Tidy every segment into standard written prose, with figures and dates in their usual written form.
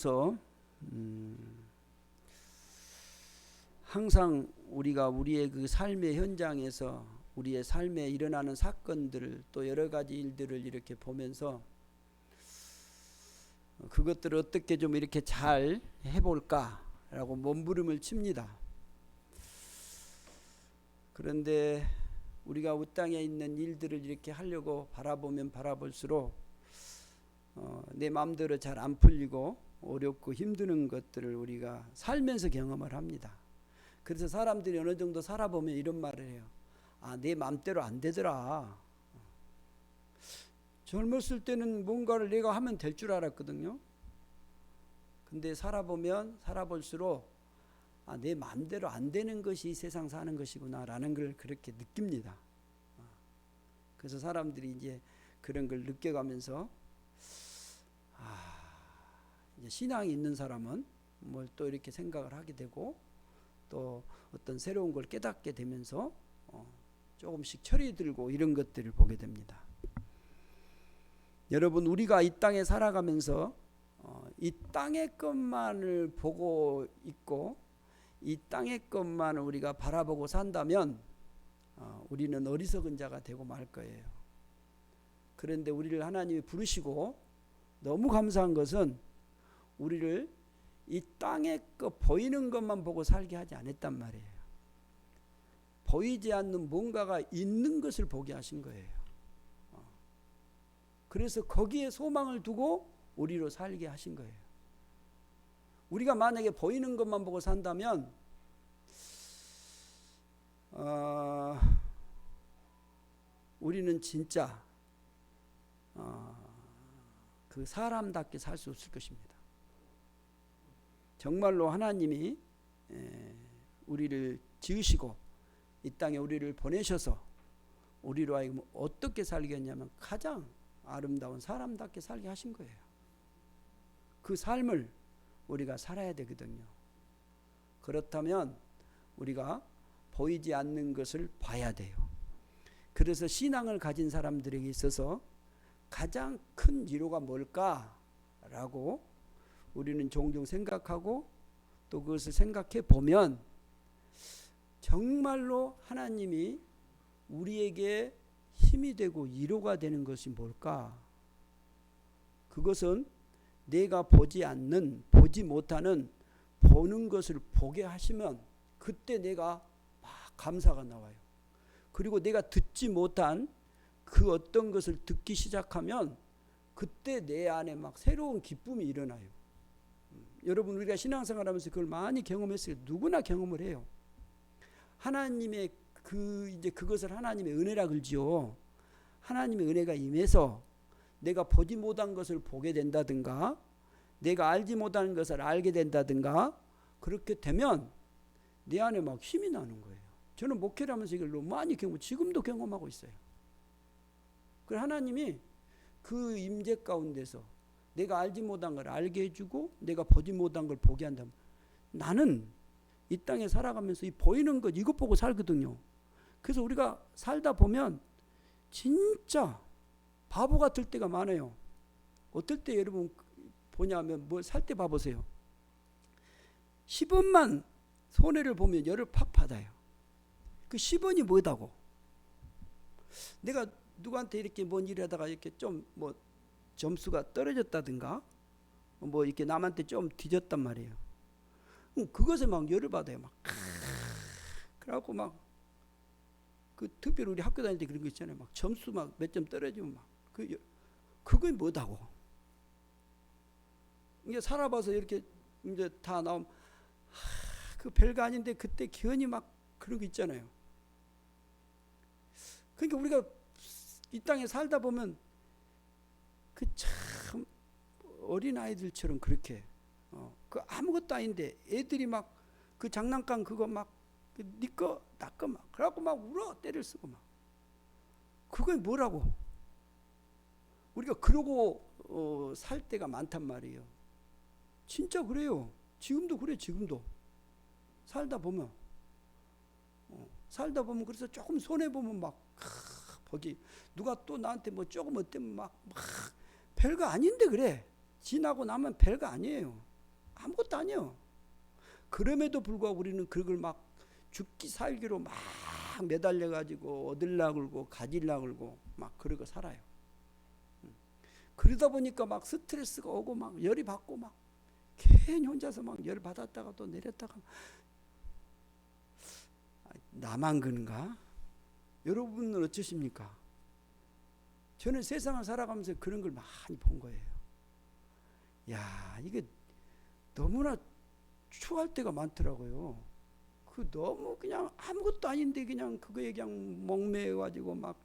그래서 항상 우리가 우리의 그 삶의 현장에서 우리의 삶에 일어나는 사건들을 또 여러 가지 일들을 이렇게 보면서 그것들을 어떻게 좀 이렇게 잘 해볼까라고 몸부림을 칩니다. 그런데 우리가 이 땅에 있는 일들을 이렇게 하려고 바라보면 바라볼수록 내 마음대로 잘 안 풀리고 어렵고 힘드는 것들을 우리가 살면서 경험을 합니다. 그래서 사람들이 어느 정도 살아보면 이런 말을 해요. 내 마음대로 안 되더라. 젊었을 때는 뭔가를 내가 하면 될 줄 알았거든요. 근데 살아보면 살아볼수록 내 마음대로 안 되는 것이 이 세상 사는 것이구나 라는 걸 그렇게 느낍니다. 그래서 사람들이 이제 그런 걸 느껴가면서 이제 신앙이 있는 사람은 뭘 또 이렇게 생각을 하게 되고 또 어떤 새로운 걸 깨닫게 되면서 조금씩 철이 들고 이런 것들을 보게 됩니다. 여러분, 우리가 이 땅에 살아가면서 이 땅의 것만을 보고 있고 이 땅의 것만을 우리가 바라보고 산다면 우리는 어리석은 자가 되고 말 거예요. 그런데 우리를 하나님이 부르시고 너무 감사한 것은 우리를 이 땅의 것 보이는 것만 보고 살게 하지 않았단 말이에요. 보이지 않는 뭔가가 있는 것을 보게 하신 거예요. 그래서 거기에 소망을 두고 우리로 살게 하신 거예요. 우리가 만약에 보이는 것만 보고 산다면 우리는 진짜 그 사람답게 살 수 없을 것입니다. 정말로 하나님이 우리를 지으시고 이 땅에 우리를 보내셔서 우리로 하여금 어떻게 살게 했냐면 가장 아름다운 사람답게 살게 하신 거예요. 그 삶을 우리가 살아야 되거든요. 그렇다면 우리가 보이지 않는 것을 봐야 돼요. 그래서 신앙을 가진 사람들에게 있어서 가장 큰 위로가 뭘까라고 우리는 종종 생각하고 또 그것을 생각해 보면 정말로 하나님이 우리에게 힘이 되고 위로가 되는 것이 뭘까? 그것은 내가 보지 못하는 보는 것을 보게 하시면 그때 내가 막 감사가 나와요. 그리고 내가 듣지 못한 그 어떤 것을 듣기 시작하면 그때 내 안에 막 새로운 기쁨이 일어나요. 여러분, 우리가 신앙생활하면서 그걸 많이 경험했어요. 누구나 경험을 해요. 하나님의 이제 그것을 하나님의 은혜라 그러지요. 하나님의 은혜가 임해서 내가 보지 못한 것을 보게 된다든가 내가 알지 못하는 것을 알게 된다든가 그렇게 되면 내 안에 막 힘이 나는 거예요. 저는 목회를 하면서 이걸 너무 많이 지금도 경험하고 있어요. 그래서 하나님이 그 임재 가운데서 내가 알지 못한 걸 알게 해주고 내가 보지 못한 걸 보게 한다면 나는 이 땅에 살아가면서 이 보이는 것 이것 보고 살거든요. 그래서 우리가 살다 보면 진짜 바보 같을 때가 많아요. 어떨 때 여러분 보냐면 뭐 살 때 봐보세요. 10원만 손해를 보면 열을 팍 받아요. 그 10원이 뭐다고? 내가 누구한테 이렇게 뭔 일을 하다가 이렇게 좀 뭐 점수가 떨어졌다든가 뭐 이렇게 남한테 좀 뒤졌단 말이에요. 그것에 막 열을 받아요. 막 그래갖고 막 그 특별히 우리 학교 다닐 때 그런 거 있잖아요. 막 점수 막 몇 점 떨어지면 막 그게 뭐다고? 이게 살아봐서 이렇게 이제 다 나오면 그 별거 아닌데 그때 기운이 막 그런 거 있잖아요. 그러니까 우리가 이 땅에 살다 보면 그 참 어린 아이들처럼 그렇게 그 아무것도 아닌데 애들이 막 그 장난감 그거 막 네 거 나 거 막 그래갖고 막 울어 때를 쓰고 막 그게 뭐라고? 우리가 그러고 살 때가 많단 말이에요. 진짜 그래요. 지금도 그래. 지금도 살다 보면 그래서 조금 손해 보면 막 거기 누가 또 나한테 뭐 조금 어때면 막 별거 아닌데 그래. 지나고 나면 별거 아니에요. 아무것도 아니에요. 그럼에도 불구하고 우리는 그걸 막 죽기 살기로 막 매달려 가지고 얻으려고 그러고 가지려고 그러고 막 그러고 살아요. 그러다 보니까 막 스트레스가 오고 막 열이 받고 막 괜히 혼자서 막 열 받았다가 또 내렸다가. 나만 그런가? 여러분은 어떠십니까? 저는 세상을 살아가면서 그런 걸 많이 본 거예요. 야, 이게 너무나 추할 때가 많더라고요. 그 너무 그냥 아무것도 아닌데 그냥 그거에 그냥 목매여 가지고 막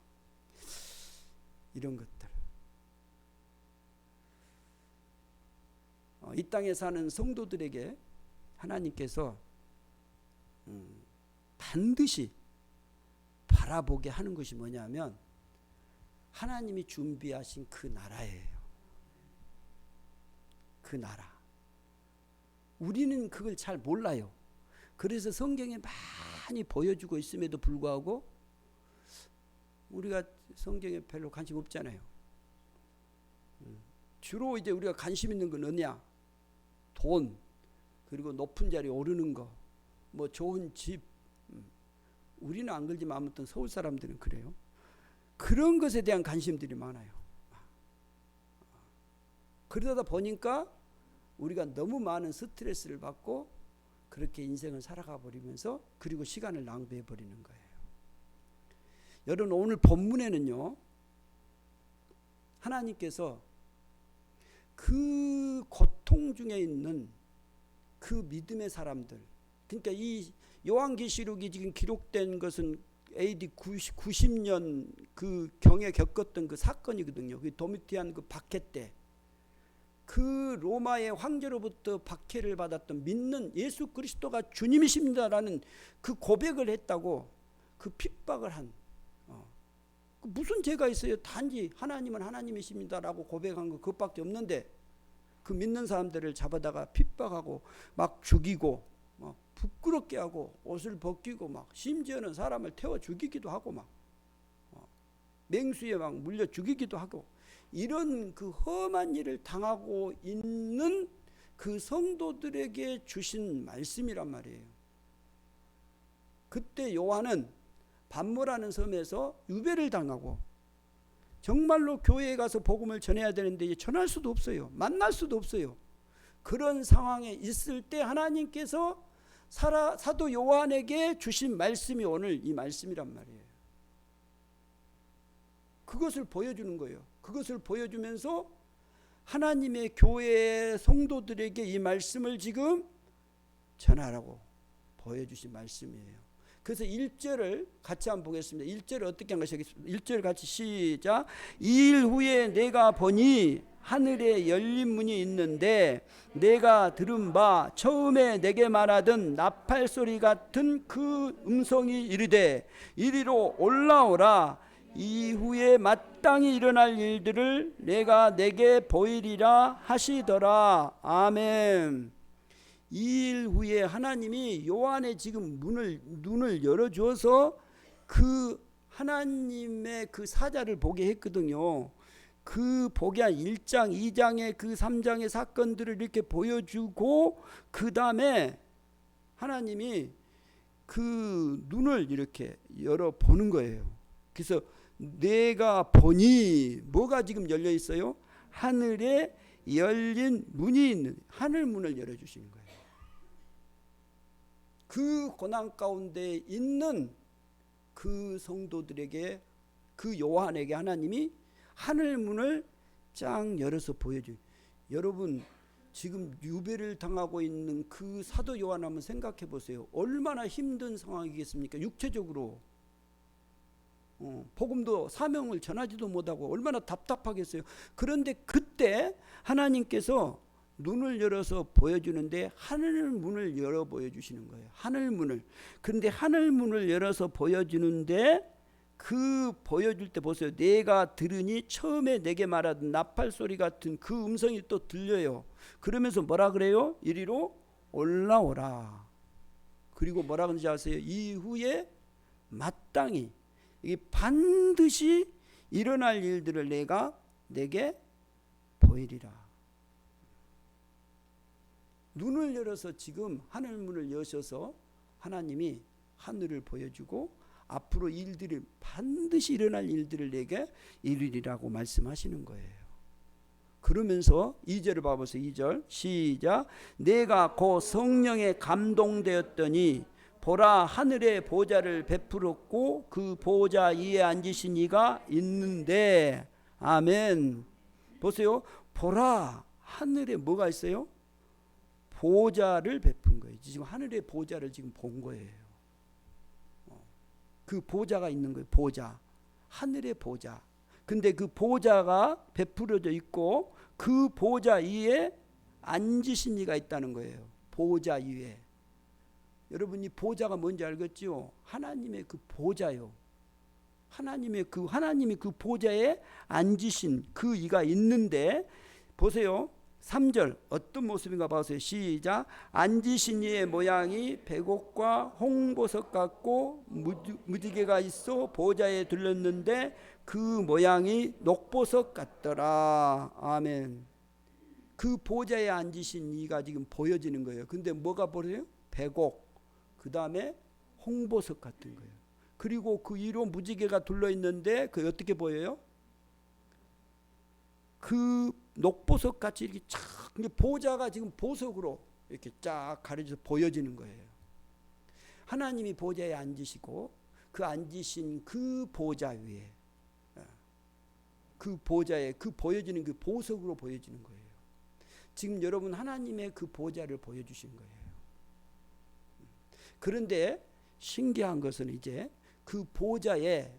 이런 것들. 이 땅에 사는 성도들에게 하나님께서 반드시 바라보게 하는 것이 뭐냐면 하나님이 준비하신 그 나라예요. 그 나라. 우리는 그걸 잘 몰라요. 그래서 성경에 많이 보여주고 있음에도 불구하고 우리가 성경에 별로 관심 없잖아요. 주로 이제 우리가 관심 있는 건 뭐냐? 돈, 그리고 높은 자리에 오르는 거, 뭐 좋은 집. 우리는 안 그러지만 아무튼 서울 사람들은 그래요. 그런 것에 대한 관심들이 많아요. 그러다 보니까 우리가 너무 많은 스트레스를 받고 그렇게 인생을 살아가 버리면서 그리고 시간을 낭비해 버리는 거예요. 여러분, 오늘 본문에는요, 하나님께서 그 고통 중에 있는 그 믿음의 사람들, 그러니까 이 요한계시록이 지금 기록된 것은 AD 90년 그 경에 겪었던 그 사건이거든요. 그 도미티안 그 박해 때 그 로마의 황제로부터 박해를 받았던 믿는 예수 그리스도가 주님이십니다라는 그 고백을 했다고, 그 핍박을 한, 무슨 죄가 있어요? 단지 하나님은 하나님이십니다라고 고백한 거 그것밖에 없는데 그 믿는 사람들을 잡아다가 핍박하고 막 죽이고 막 부끄럽게 하고 옷을 벗기고 막 심지어는 사람을 태워 죽이기도 하고 막 맹수에 막 물려 죽이기도 하고 이런 그 험한 일을 당하고 있는 그 성도들에게 주신 말씀이란 말이에요. 그때 요한은 반모라는 섬에서 유배를 당하고 정말로 교회에 가서 복음을 전해야 되는데 전할 수도 없어요. 만날 수도 없어요. 그런 상황에 있을 때 하나님께서 사도 요한에게 주신 말씀이 오늘 이 말씀이란 말이에요. 그것을 보여주는 거예요. 그것을 보여주면서 하나님의 교회 성도들에게 이 말씀을 지금 전하라고 보여주신 말씀이에요. 그래서 1절을 같이 한번 보겠습니다. 1절을 어떻게 한 것이겠습니까? 1절 같이 시작. 2일 후에 내가 보니 하늘에 열린 문이 있는데 내가 들은 바 처음에 내게 말하던 나팔 소리 같은 그 음성이 이르되 이리로 올라오라. 이후에 마땅히 일어날 일들을 내가 내게 보이리라 하시더라. 아멘. 2일 후에 하나님이 요한의 지금 눈을 열어주어서 그 하나님의 그 사자를 보게 했거든요. 그 보게 한 1장, 2장의 그 3장의 사건들을 이렇게 보여주고 그 다음에 하나님이 그 눈을 이렇게 열어보는 거예요. 그래서 내가 보니 뭐가 지금 열려 있어요? 하늘에 열린 문이 있는, 하늘 문을 열어주시는 거예요. 그 고난 가운데 있는 그 성도들에게, 그 요한에게 하나님이 하늘 문을 쫙 열어서 보여줘요. 여러분, 지금 유배를 당하고 있는 그 사도 요한 한번 생각해 보세요. 얼마나 힘든 상황이겠습니까? 육체적으로 복음도 사명을 전하지도 못하고 얼마나 답답하겠어요. 그런데 그때 하나님께서 눈을 열어서 보여주는데 하늘 문을 열어 보여주시는 거예요. 하늘 문을. 그런데 하늘 문을 열어서 보여주는데 그 보여줄 때 보세요. 내가 들으니 처음에 내게 말하던 나팔 소리 같은 그 음성이 또 들려요. 그러면서 뭐라 그래요? 이리로 올라오라. 그리고 뭐라 그러는지 아세요? 이후에 마땅히, 이게 반드시 일어날 일들을 내가 내게 보이리라. 눈을 열어서 지금 하늘 문을 여셔서 하나님이 하늘을 보여주고 앞으로 일들이 반드시 일어날 일들을 내게 이루리라고 말씀하시는 거예요. 그러면서 2절을 봐보세요. 2절 시작. 내가 고 성령에 감동되었더니 보라 하늘의 보좌를 베풀었고 그 보좌 위에 앉으신 이가 있는데 아멘. 보세요. 보라 하늘에 뭐가 있어요? 보좌를 베푼 거예요. 지금 하늘의 보좌를 지금 본 거예요. 그 보좌가 있는 거예요. 보좌. 하늘의 보좌. 근데 그 보좌가 베풀어져 있고 그 보좌 위에 앉으신 이가 있다는 거예요. 보좌 위에. 여러분 이 보좌가 뭔지 알겠죠? 하나님의 그 보좌요. 하나님이 그 보좌에 앉으신 그 이가 있는데 보세요. 3절 어떤 모습인가 봐세요. 시작. 앉으신 이의 모양이 백옥과 홍보석 같고 무지개가 있어 보좌에 둘렀는데 그 모양이 녹보석 같더라. 아멘. 그 보좌에 앉으신 이가 지금 보여지는 거예요. 근데 뭐가 보여요? 백옥, 그 다음에 홍보석 같은 거예요. 그리고 그 위로 무지개가 둘러있는데 그 어떻게 보여요? 그 녹보석 같이 이렇게 쫙 보좌가 지금 보석으로 이렇게 쫙 가려져서 보여지는 거예요. 하나님이 보좌에 앉으시고 그 앉으신 그 보좌 위에 그 보좌에 그 보여지는 그 보석으로 보여지는 거예요. 지금 여러분 하나님의 그 보좌를 보여주신 거예요. 그런데 신기한 것은 이제 그 보좌에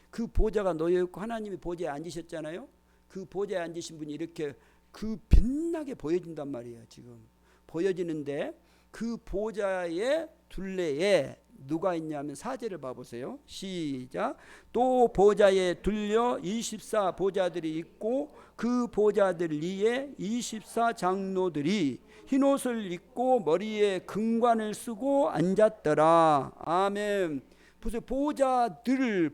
그 보좌가 놓여 있고 하나님이 보좌에 앉으셨잖아요. 그 보좌에 앉으신 분이 이렇게 그 빛나게 보여진단 말이에요. 지금 보여지는데 그 보좌의 둘레에 누가 있냐면 4절을 봐보세요. 시작. 또 보좌에 둘려 24 보좌들이 있고 그 보좌들 위에 24 장로들이 흰옷을 입고 머리에 금관을 쓰고 앉았더라. 아멘. 보세요. 보좌들이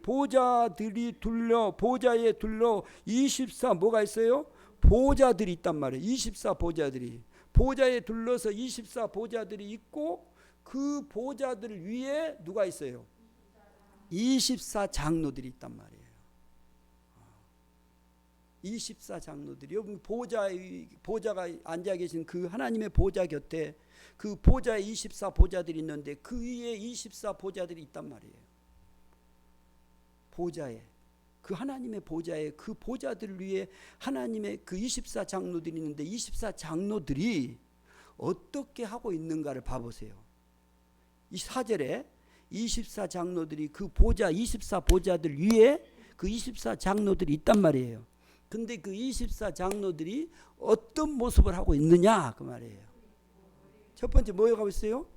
둘러 보좌에 둘러 24 뭐가 있어요? 보좌들이 있단 말이에요. 24 보좌들이 보좌에 둘러서 24 보좌들이 있고 그 보좌들 위에 누가 있어요? 24 장로들이 있단 말이에요. 24 장로들이 여러분 보좌가 앉아 계신 그 하나님의 보좌 곁에 그 보좌에 24 보좌들이 있는데 그 위에 24 보좌들이 있단 말이에요. 보좌에 그 하나님의 보좌에 그 보좌들 위에 하나님의 그 24 장로들이 있는데 24 장로들이 어떻게 하고 있는가를 봐보세요. 이 4절에 24 장로들이 그 보좌 24 보좌들 위에 그 24 장로들이 있단 말이에요. 근데 그 24 장로들이 어떤 모습을 하고 있느냐 그 말이에요. 첫 번째 뭐 하고 있어요?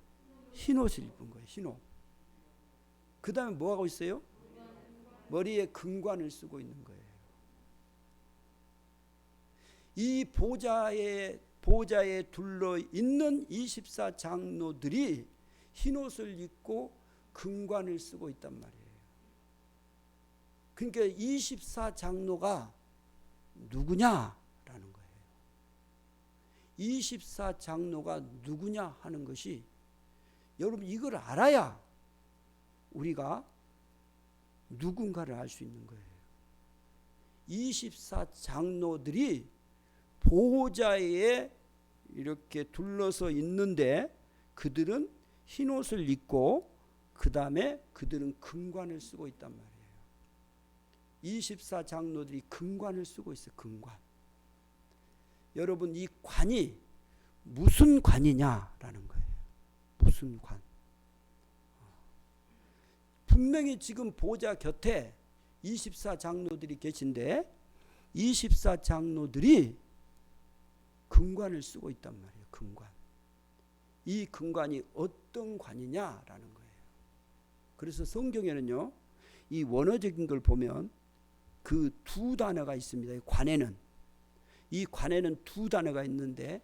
흰옷을 입은 거예요. 흰옷. 그 다음에 뭐 하고 있어요? 머리에 금관을 쓰고 있는 거예요. 이 보좌에 둘러 있는 24 장로들이 흰옷을 입고 금관을 쓰고 있단 말이에요. 그러니까 24 장로가 누구냐라는 거예요. 24 장로가 누구냐 하는 것이 여러분 이걸 알아야 우리가 누군가를 알 수 있는 거예요. 24 장로들이 보좌에 이렇게 둘러서 있는데 그들은 흰옷을 입고 그 다음에 그들은 금관을 쓰고 있단 말이에요. 24 장로들이 금관을 쓰고 있어요. 금관. 여러분 이 관이 무슨 관이냐라는 거예요. 무슨 관. 분명히 지금 보좌 곁에 24 장로들이 계신데 24 장로들이 금관을 쓰고 있단 말이에요. 금관. 이 금관이 어떤 관이냐라는 거예요. 그래서 성경에는요. 이 원어적인 걸 보면 그 두 단어가 있습니다. 이 관에는 두 단어가 있는데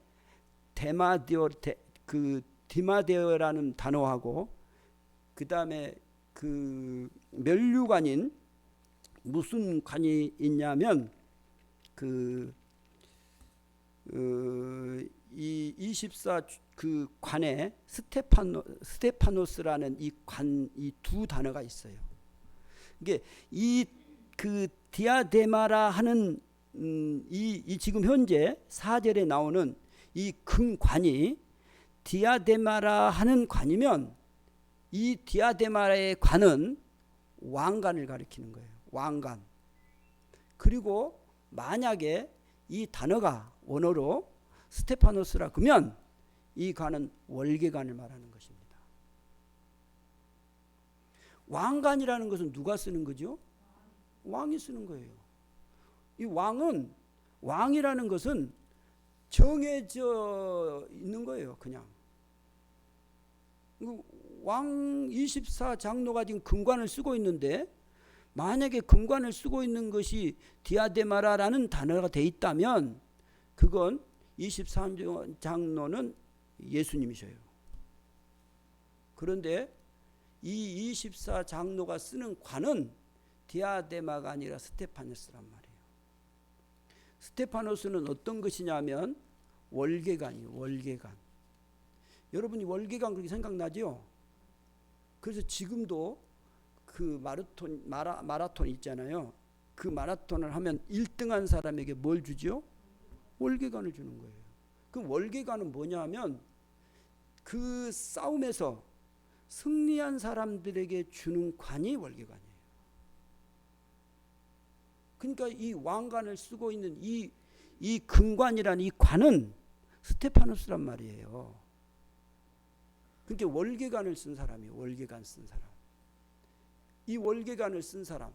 디마데오라는 단어하고 그 다음에 그 면류관인 무슨 관이 있냐면 이 24 그 관에 스테파노스라는 이 두 단어가 있어요. 이게 이 그 디아데마라 하는 이 지금 현재 4절에 나오는 이 금관이 디아데마라 하는 관이면 이 디아데마라의 관은 왕관을 가리키는 거예요. 왕관. 그리고 만약에 이 단어가 원어로 스테파노스라 그러면 이 관은 월계관을 말하는 것입니다. 왕관이라는 것은 누가 쓰는 거죠? 왕이 쓰는 거예요. 이 왕이라는 것은 정해져 있는 거예요. 그냥 왕 24장로가 지금 금관을 쓰고 있는데 만약에 금관을 쓰고 있는 것이 디아데마라라는 단어가 돼 있다면 그건 23장로는 예수님이셔요. 그런데 이 24장로가 쓰는 관은 디아데마가 아니라 스테파노스란 말이에요. 스테파노스는 어떤 것이냐면 월계관이에요. 월계관. 여러분이 월계관 그렇게 생각나죠? 그래서 지금도 그 마라톤 있잖아요. 그 마라톤을 하면 1등한 사람에게 뭘 주죠? 월계관을 주는 거예요. 그 월계관은 뭐냐면 그 싸움에서 승리한 사람들에게 주는 관이 월계관이에요. 그러니까 이 왕관을 쓰고 있는 이 금관이라는 이 관은 스테파노스란 말이에요. 그러니까 월계관을 쓴 사람이에요. 월계관 쓴 사람. 이 월계관을 쓴 사람.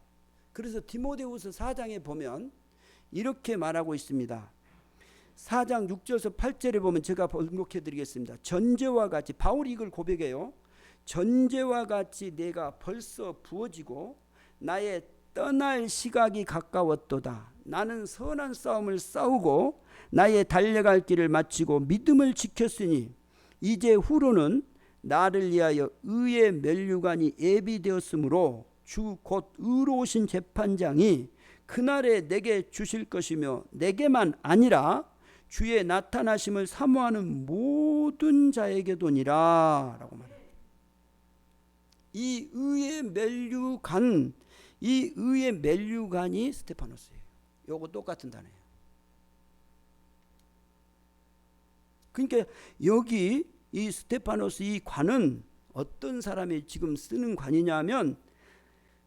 그래서 디모데후서 4장에 보면 이렇게 말하고 있습니다. 4장 6절에서 8절에 보면 제가 번역해 드리겠습니다. 전제와 같이 바울이 이걸 고백해요. 전제와 같이 내가 벌써 부어지고 나의 떠날 시각이 가까웠도다. 나는 선한 싸움을 싸우고 나의 달려갈 길을 마치고 믿음을 지켰으니 이제 후로는 나를 위하여 의의 면류관이 예비되었으므로 주 곧 의로우신 재판장이 그날에 내게 주실 것이며 내게만 아니라 주의 나타나심을 사모하는 모든 자에게도니라 라고 말해요. 이 의의 면류관, 이 의의 면류관이 스테파노스예요. 요거 똑같은 단어예요. 그러니까 여기 이 스테파노스 이 관은 어떤 사람이 지금 쓰는 관이냐면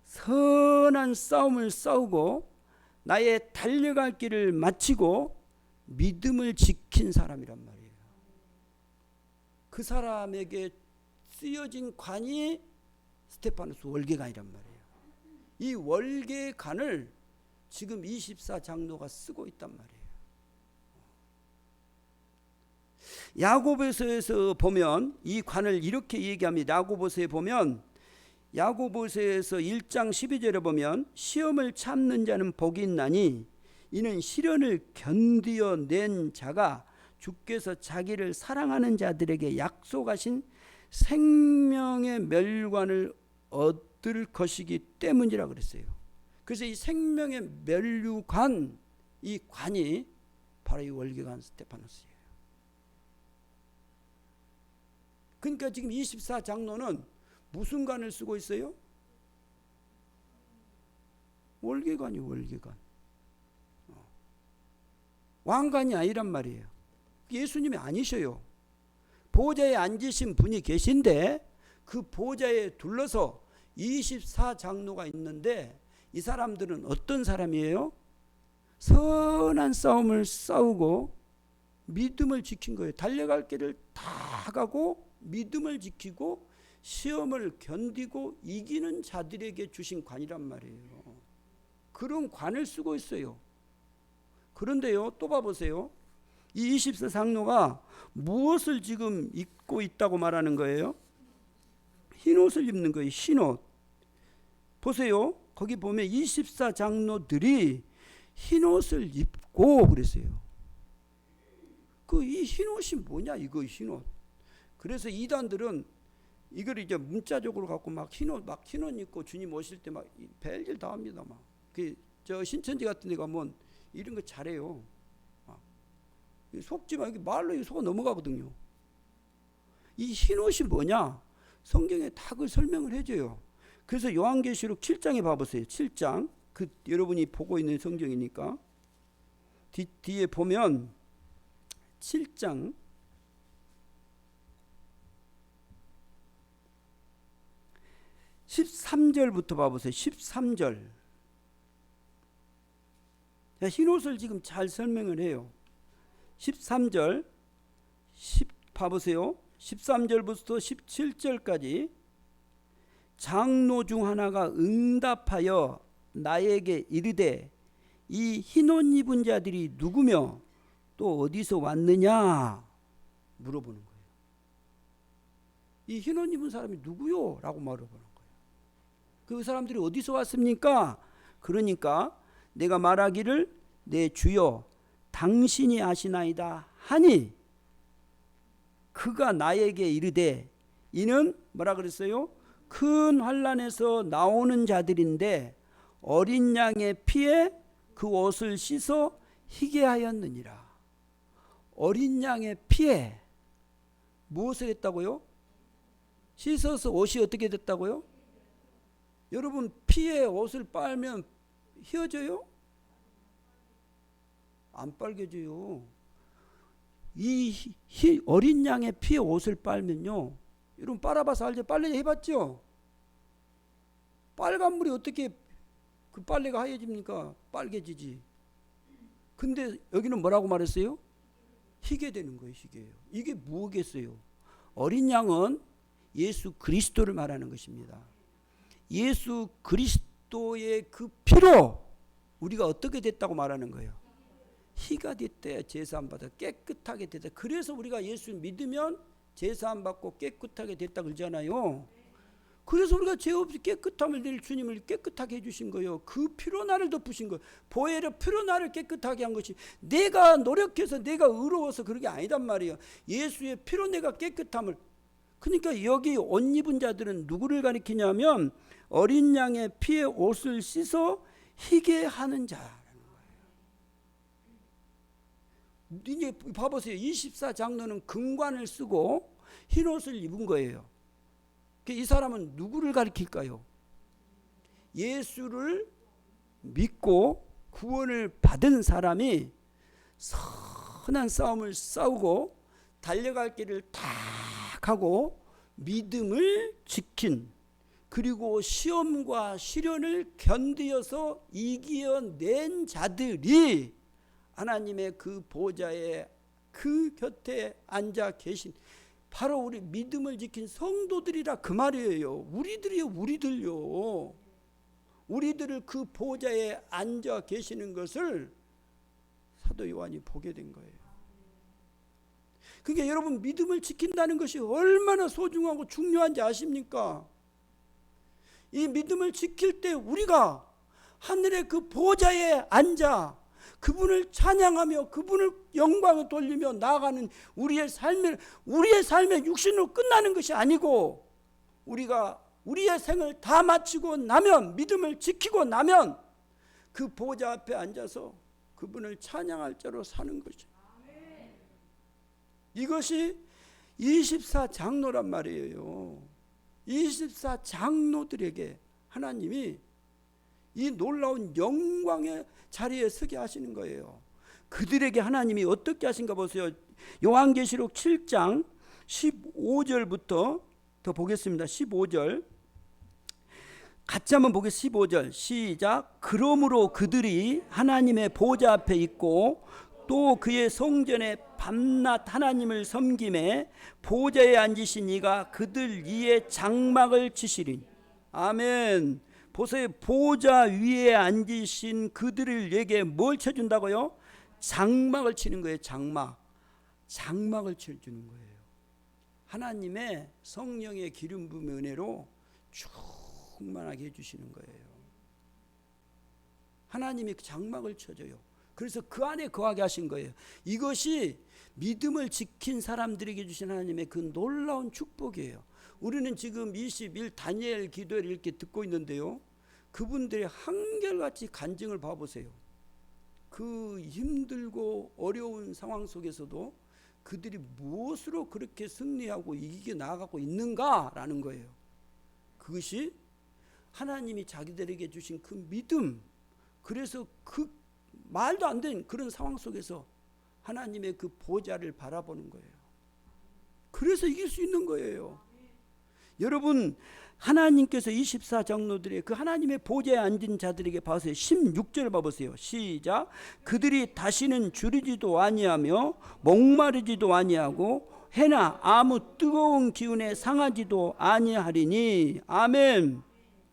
선한 싸움을 싸우고 나의 달려갈 길을 마치고 믿음을 지킨 사람이란 말이에요. 그 사람에게 쓰여진 관이 스테파노스 월계관이란 말이에요. 이 월계관을 지금 24장로가 쓰고 있단 말이에요. 야고보서에서 보면 이 관을 이렇게 얘기합니다. 야고보서에 보면 야고보서에서 1장 12절에 보면 시험을 참는 자는 복이 있나니 이는 시련을 견디어 낸 자가 주께서 자기를 사랑하는 자들에게 약속하신 생명의 멸관을 얻을 것이기 때문이라 그랬어요. 그래서 이 생명의 멸관, 이 관이 바로 이 월계관 스테파노스예요. 그러니까 지금 24장로는 무슨 관을 쓰고 있어요? 월계관이요, 월계관. 왕관이 아니란 말이에요. 예수님이 아니셔요. 보좌에 앉으신 분이 계신데 그 보좌에 둘러서 24장로가 있는데 이 사람들은 어떤 사람이에요? 선한 싸움을 싸우고 믿음을 지킨 거예요. 달려갈 길을 다 가고 믿음을 지키고 시험을 견디고 이기는 자들에게 주신 관이란 말이에요. 그런 관을 쓰고 있어요. 그런데요, 또 봐보세요. 이 24장로가 무엇을 지금 입고 있다고 말하는 거예요? 흰옷을 입는 거예요. 흰옷. 보세요. 거기 보면 24장로들이 흰옷을 입고 그랬어요. 그 이 흰옷이 뭐냐 이거 흰옷. 그래서 이단들은 이걸 이제 문자적으로 갖고 막 흰옷 입고 주님 오실 때 막 별일 다 합니다. 막 그 저 신천지 같은 데 가면 이런 거 잘해요. 속지만 말로 속아 넘어가거든요. 이 흰옷이 뭐냐? 성경에 다 그 설명을 해줘요. 그래서 요한계시록 7장에 봐보세요. 7장. 여러분이 보고 있는 성경이니까. 뒤에 보면 7장 13절부터 봐보세요. 13절. 흰옷을 지금 잘 설명을 해요. 13절 봐보세요. 13절부터 17절까지 장로 중 하나가 응답하여 나에게 이르되 이 흰옷 입은 자들이 누구며 또 어디서 왔느냐 물어보는 거예요. 이 흰옷 입은 사람이 누구요? 라고 물어보는 거예요. 그 사람들이 어디서 왔습니까? 그러니까 내가 말하기를 내 주여 당신이 아시나이다 하니 그가 나에게 이르되 이는 뭐라 그랬어요? 큰 환난에서 나오는 자들인데 어린 양의 피에 그 옷을 씻어 희게 하였느니라. 어린 양의 피에 무엇을 했다고요? 씻어서 옷이 어떻게 됐다고요? 여러분 피에 옷을 빨면 휘어져요? 안 빨개져요. 이 어린 양의 피에 옷을 빨면요, 여러분 빨아봐서 알죠? 빨래 해봤죠? 빨간 물이 어떻게 그 빨래가 하얘집니까? 빨개지지. 근데 여기는 뭐라고 말했어요? 희게 되는 거예요. 희게요. 이게 뭐겠어요? 어린 양은 예수 그리스도를 말하는 것입니다. 예수 그리스도의 그 피로 우리가 어떻게 됐다고 말하는 거예요? 희가 됐대. 제사함 받아 깨끗하게 됐다. 그래서 우리가 예수 믿으면 제사함 받고 깨끗하게 됐다 그러잖아요. 그래서 우리가 죄 없이 깨끗함을 낼 주님을 깨끗하게 해주신 거예요. 그 피로 나를 덮으신 거예요. 보혜로 피로 나를 깨끗하게 한 것이 내가 노력해서 내가 의로워서 그런 게 아니단 말이에요. 예수의 피로 내가 깨끗함을. 그러니까 여기 옷 입은 자들은 누구를 가리키냐면 어린 양의 피에 옷을 씻어 희게 하는 자라는 거예요. 이제 봐보세요. 24장로는 금관을 쓰고 흰옷을 입은 거예요. 이 사람은 누구를 가리킬까요? 예수를 믿고 구원을 받은 사람이 선한 싸움을 싸우고 달려갈 길을 딱 하고 믿음을 지킨, 그리고 시험과 시련을 견디어서 이겨낸 자들이 하나님의 그 보좌에 그 곁에 앉아 계신 바로 우리 믿음을 지킨 성도들이라 그 말이에요. 우리들이요, 우리들요. 우리들을 그 보좌에 앉아 계시는 것을 사도 요한이 보게 된 거예요. 그러니까 여러분 믿음을 지킨다는 것이 얼마나 소중하고 중요한지 아십니까? 이 믿음을 지킬 때 우리가 하늘의 그 보좌에 앉아 그분을 찬양하며 그분을 영광을 돌리며 나아가는 우리의 삶의 육신으로 끝나는 것이 아니고 우리가 우리의 생을 다 마치고 나면, 믿음을 지키고 나면 그 보좌 앞에 앉아서 그분을 찬양할 자로 사는 것이죠. 이것이 24장로란 말이에요. 24장로들에게 하나님이 이 놀라운 영광의 자리에 서게 하시는 거예요. 그들에게 하나님이 어떻게 하신가 보세요. 요한계시록 7장 15절부터 더 보겠습니다. 15절 같이 한번 보겠습니다. 15절 시작. 그러므로 그들이 하나님의 보좌 앞에 있고 또 그의 성전에 밤낮 하나님을 섬김에 보좌에 앉으신 이가 그들 위에 장막을 치시리니. 아멘. 보세요. 보좌 위에 앉으신 그들에게 뭘 쳐준다고요? 장막을 치는 거예요. 장막을 쳐주는 거예요. 하나님의 성령의 기름 부음의 은혜로 충만하게 해주시는 거예요. 하나님이 장막을 쳐줘요. 그래서 그 안에 거하게 하신 거예요. 이것이 믿음을 지킨 사람들에게 주신 하나님의 그 놀라운 축복이에요. 우리는 지금 20일 다니엘 기도회를 이렇게 듣고 있는데요. 그분들의 한결같이 간증을 봐보세요. 그 힘들고 어려운 상황 속에서도 그들이 무엇으로 그렇게 승리하고 이기게 나아가고 있는가라는 거예요. 그것이 하나님이 자기들에게 주신 그 믿음, 그래서 그 말도 안 되는 그런 상황 속에서 하나님의 그 보좌를 바라보는 거예요. 그래서 이길 수 있는 거예요. 여러분, 하나님께서 24장로들의 그 하나님의 보좌에 앉은 자들에게 봐서요. 16절 봐보세요. 시작. 그들이 다시는 주리지도 아니하며 목마르지도 아니하고 해나 아무 뜨거운 기운에 상하지도 아니하리니. 아멘.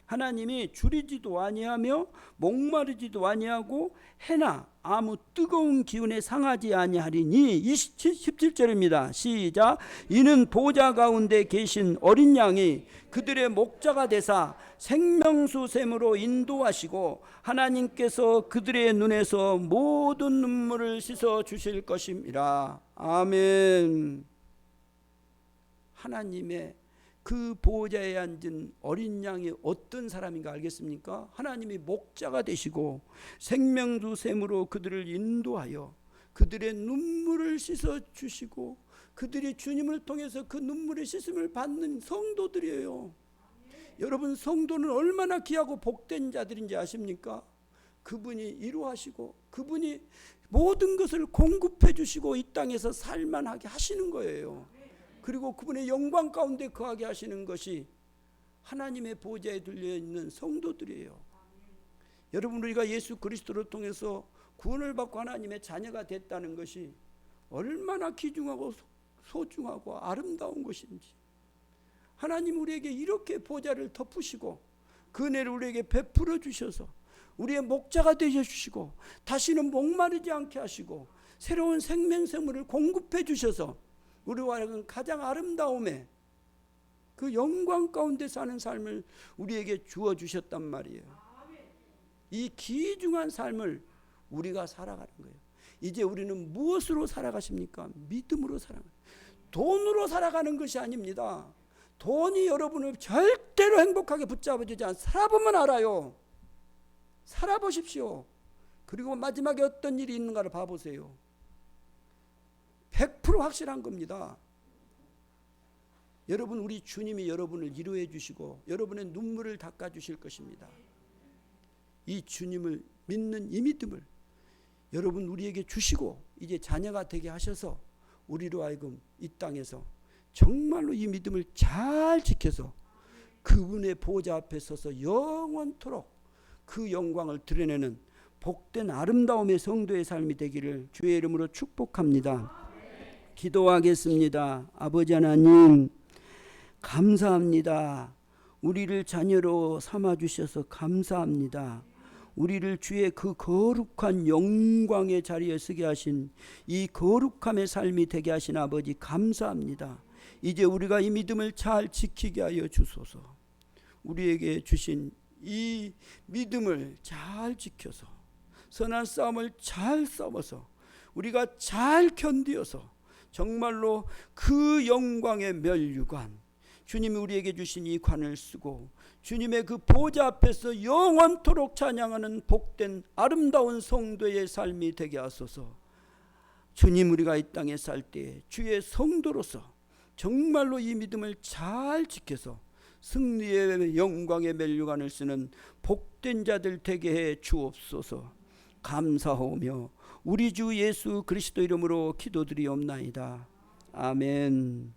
하나님이 주리지도 아니하며 목마르지도 아니하고 해나 아무 뜨거운 기운에 상하지 아니하리니. 17절입니다. 시작. 이는 보좌 가운데 계신 어린 양이 그들의 목자가 되사 생명수 샘으로 인도하시고 하나님께서 그들의 눈에서 모든 눈물을 씻어 주실 것임이라. 아멘. 하나님의 그 보호자에 앉은 어린 양이 어떤 사람인가 알겠습니까? 하나님이 목자가 되시고 생명수 샘으로 그들을 인도하여 그들의 눈물을 씻어 주시고 그들이 주님을 통해서 그 눈물의 씻음을 받는 성도들이에요. 여러분, 성도는 얼마나 귀하고 복된 자들인지 아십니까? 그분이 이루하시고 그분이 모든 것을 공급해 주시고 이 땅에서 살만하게 하시는 거예요. 그리고 그분의 영광 가운데 거하게 하시는 것이 하나님의 보좌에 들려있는 성도들이에요. 여러분, 우리가 예수 그리스도를 통해서 구원을 받고 하나님의 자녀가 됐다는 것이 얼마나 귀중하고 소중하고 아름다운 것인지, 하나님 우리에게 이렇게 보좌를 덮으시고 그 은혜를 우리에게 베풀어 주셔서 우리의 목자가 되어 주시고 다시는 목마르지 않게 하시고 새로운 생명샘물을 공급해 주셔서 우리와 하여금 가장 아름다움에 그 영광 가운데 사는 삶을 우리에게 주어 주셨단 말이에요. 이 귀중한 삶을 우리가 살아가는 거예요. 이제 우리는 무엇으로 살아가십니까? 믿음으로 살아가는 거예요. 돈으로 살아가는 것이 아닙니다. 돈이 여러분을 절대로 행복하게 붙잡아주지 않아요. 살아보면 알아요. 살아보십시오. 그리고 마지막에 어떤 일이 있는가를 봐보세요. 100% 확실한 겁니다. 여러분, 우리 주님이 여러분을 위로해 주시고 여러분의 눈물을 닦아 주실 것입니다. 이 주님을 믿는 이 믿음을 여러분 우리에게 주시고 이제 자녀가 되게 하셔서 우리로 하여금 이 땅에서 정말로 이 믿음을 잘 지켜서 그분의 보좌 앞에 서서 영원토록 그 영광을 드러내는 복된 아름다움의 성도의 삶이 되기를 주의 이름으로 축복합니다. 기도하겠습니다. 아버지 하나님, 감사합니다. 우리를 자녀로 삼아주셔서 감사합니다. 우리를 주의 그 거룩한 영광의 자리에 서게 하신 이 거룩함의 삶이 되게 하신 아버지 감사합니다. 이제 우리가 이 믿음을 잘 지키게 하여 주소서. 우리에게 주신 이 믿음을 잘 지켜서 선한 싸움을 잘 싸워서 우리가 잘 견디어서 정말로 그 영광의 면류관, 주님이 우리에게 주신 이 관을 쓰고 주님의 그 보좌 앞에서 영원토록 찬양하는 복된 아름다운 성도의 삶이 되게 하소서. 주님, 우리가 이 땅에 살 때 주의 성도로서 정말로 이 믿음을 잘 지켜서 승리의 영광의 면류관을 쓰는 복된 자들 되게 해 주옵소서. 감사하오며 우리 주 예수 그리스도 이름으로 기도드리옵나이다. 아멘.